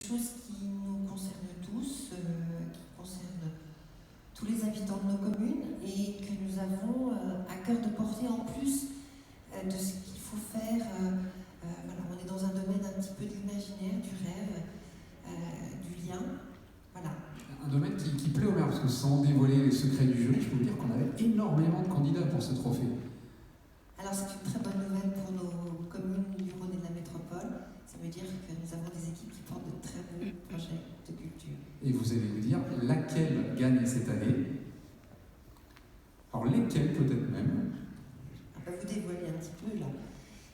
Chose qui nous concerne tous, qui concerne tous les habitants de nos communes et que nous avons à cœur de porter en plus de ce qu'il faut faire. Voilà, on est dans un domaine un petit peu de l'imaginaire, du rêve, du lien. Voilà. Un domaine qui plaît au maire, parce que sans dévoiler les secrets du jury, je peux vous dire qu'on avait énormément de candidats pour ce trophée. Alors c'est une très bonne nouvelle pour nos communes du Rhône et de la métropole. Ça veut dire que nous avons des équipes qui portent de très beaux projets de culture. Et vous allez nous dire laquelle gagne cette année. Alors lesquelles peut-être même. On va vous dévoiler un petit peu là.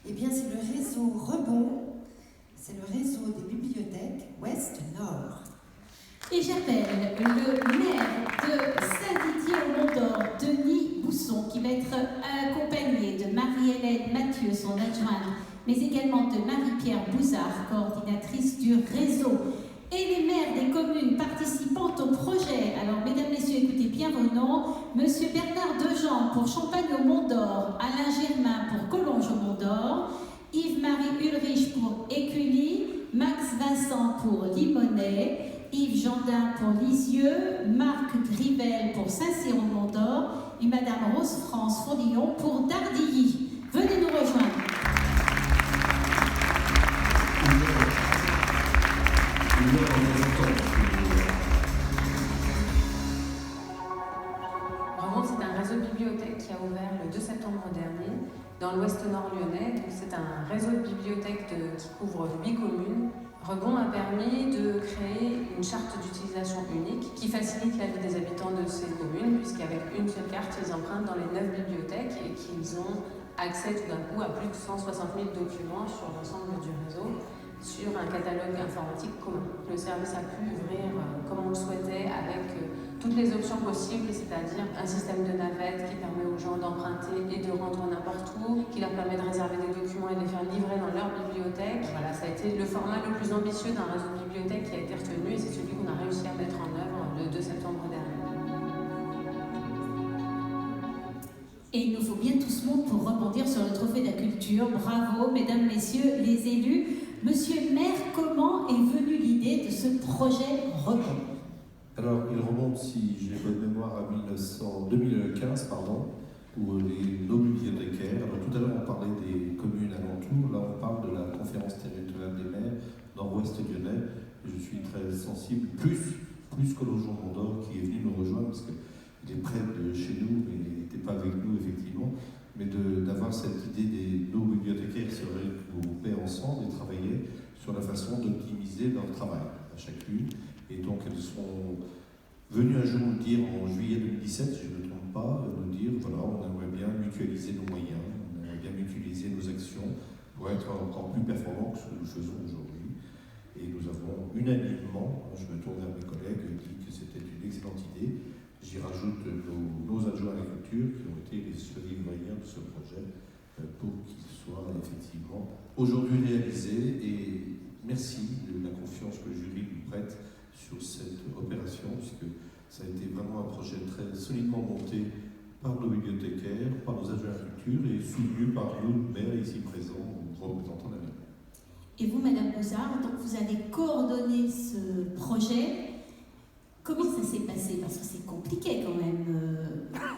Eh bien c'est le réseau Rebond, c'est le réseau des bibliothèques Ouest-Nord. Et j'appelle le maire de Saint-Didier-au-Mont-d'Or, Denis Bousson, qui va être accompagné de Marie-Hélène Mathieu, son adjointe, mais également de Marie-Pierre Bouzard, coordinatrice du réseau, et les maires des communes participant au projet. Alors, mesdames, messieurs, écoutez bien vos noms. Monsieur Bernard Dejean pour Champagne-au-Mont-d'Or, Alain Germain pour Collonges-au-Mont-d'Or, Yves-Marie Ulrich pour Écully, Max Vincent pour Limonest, Yves Jandin pour Lisieux, Marc Grivel pour Saint-Cyr-au-Mont-d'Or et Madame Rose-France Fournion pour Dardilly. Venez nous rejoindre. Rebond, c'est un réseau de bibliothèques qui a ouvert le 2 septembre dernier dans l'Ouest-Nord lyonnais. Donc, c'est un réseau de bibliothèques qui couvre 8 communes. Rebond a permis de créer une charte d'utilisation unique qui facilite la vie des habitants de ces communes, puisqu'avec une seule carte, ils empruntent dans les 9 bibliothèques et qu'ils ont accès tout d'un coup à plus de 160 000 documents sur l'ensemble du réseau, sur un catalogue informatique commun. Le service a pu ouvrir comme on le souhaitait avec toutes les options possibles, c'est-à-dire un système de navette qui permet aux gens d'emprunter et de rendre n'importe où, qui leur permet de réserver des documents et de les faire livrer dans leur bibliothèque. Voilà, ça a été le format le plus ambitieux d'un réseau de bibliothèques qui a été retenu et c'est celui qu'on a réussi à mettre en œuvre le 2 septembre dernier. Et il nous faut bien tout ce monde pour rebondir sur le trophée de la culture. Bravo, mesdames, messieurs, les élus. Monsieur le maire, comment est venue l'idée de ce projet Rebond ? Alors, il remonte, si j'ai bonne mémoire, à 2015, où nos bibliothécaires, alors tout à l'heure on parlait des communes alentours, là on parle de la conférence territoriale des maires nord-ouest lyonnais, et je suis très sensible, plus Collonges-au-Mont-d'Or qui est venu nous rejoindre, parce qu'il est près de chez nous, mais il n'était pas avec nous effectivement, mais d'avoir cette idée nos bibliothécaires se regrouper ensemble et travailler sur la façon d'optimiser leur travail à chacune. Et donc elles sont venues un jour nous dire, en juillet 2017, si je ne me trompe pas, nous dire, voilà, on aimerait bien mutualiser nos moyens, on aimerait bien mutualiser nos actions pour être encore plus performants que ce que nous faisons aujourd'hui. Et nous avons unanimement, je me tourne vers mes collègues, dit que c'était une excellente idée. J'y rajoute nos adjoints à la culture qui ont été les survivants de ce projet pour qu'il soit effectivement aujourd'hui réalisé. Et merci de la confiance que le jury lui prête sur cette opération, puisque ça a été vraiment un projet très solidement monté par nos bibliothécaires, par nos adjoints à la culture et soutenu par nous, maires ici présents, ou représentants de la mairie. Et vous, Madame Bouzard, donc vous avez coordonné ce projet. Comment ça s'est passé ? Parce que c'est compliqué quand même.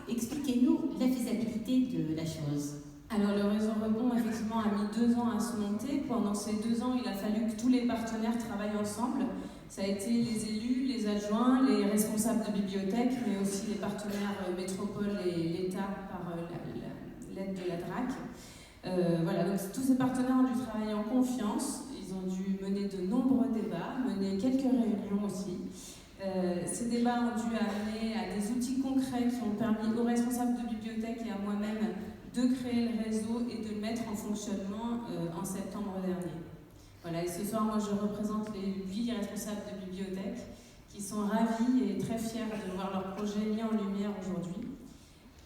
Expliquez-nous la faisabilité de la chose. Alors le réseau Rebond effectivement a mis 2 ans à se monter. Pendant ces 2 ans, il a fallu que tous les partenaires travaillent ensemble. Ça a été les élus, les adjoints, les responsables de bibliothèques, mais aussi les partenaires métropole et l'État par l'aide de la DRAC. Voilà, donc tous ces partenaires ont dû travailler en confiance. Ils ont dû mener de nombreux débats, mener quelques réunions aussi. Ces débats ont dû amener à des outils concrets qui ont permis aux responsables de bibliothèques et à moi-même de créer le réseau et de le mettre en fonctionnement en septembre dernier. Voilà, et ce soir, moi, je représente les 8 responsables de bibliothèques qui sont ravis et très fiers de voir leur projet mis en lumière aujourd'hui.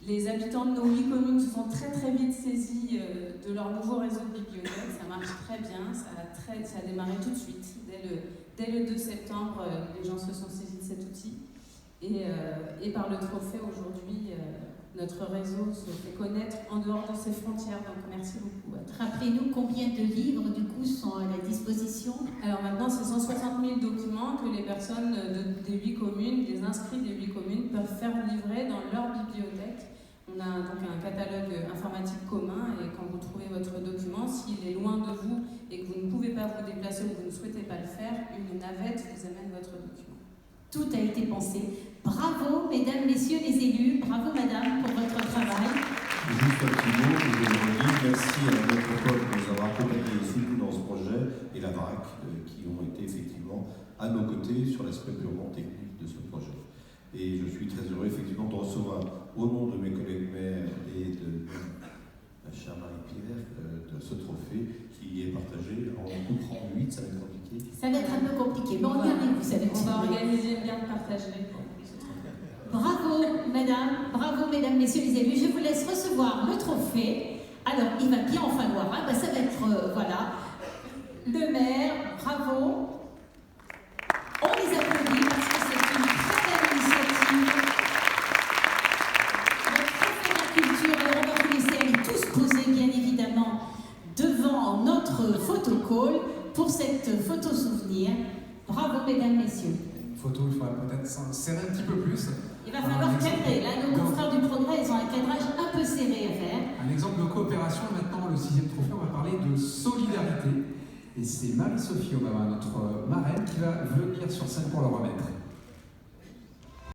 Les habitants de nos 8 communes se sont très très vite saisis de leur nouveau réseau de bibliothèques. Ça marche très bien, ça a démarré tout de suite. Dès le 2 septembre, les gens se sont saisis de cet outil. Et par le trophée aujourd'hui, notre réseau se fait connaître en dehors de ses frontières. Donc merci beaucoup. Rappelez-nous combien de livres du coup sont à la disposition. Alors maintenant, c'est 160 000 documents que les personnes des 8 communes, les inscrits des 8 communes, peuvent faire livrer dans leur bibliothèque. On a donc un catalogue informatique commun et quand vous trouvez votre document, s'il est loin de vous et que vous ne pouvez pas vous déplacer ou que vous ne souhaitez pas le faire, une navette vous amène votre document. Tout a été pensé. Bravo, mesdames, messieurs les élus. Bravo, madame, pour votre travail. Juste un petit mot, je vous redis merci à la métropole de nous avoir accompagnés et soutenus dans ce projet et la VRAC qui ont été effectivement à nos côtés sur l'aspect purement technique de ce projet. Et je suis très heureux effectivement de recevoir au nom de mes collègues maires et de la chère Marie-Pierre de ce trophée qui est partagé en coupant 8, ça va être compliqué. Ça va être un peu compliqué, mais on y arrive, vous savez. On va organiser bien partager. Bravo, madame, bravo, mesdames, messieurs les élus. Je vous laisse recevoir le trophée. Alors, il va bien en falloir, hein. Ça va être, voilà, le maire, bravo. On les applaudit parce que c'est une très belle initiative. Le trophée de la culture, alors on va vous laisser aller tous poser, bien évidemment, devant notre photocall pour cette photo souvenir. Bravo, mesdames, messieurs. Une photo, il faudra peut-être serrer un petit peu plus. Il va falloir cadrer. Là, nos confrères du Progrès, ils ont un cadrage un peu serré à faire. Un exemple de coopération, maintenant, le 6e trophée, on va parler de solidarité. Et c'est Marie-Sophie Obama, notre marraine, qui va venir sur scène pour le remettre.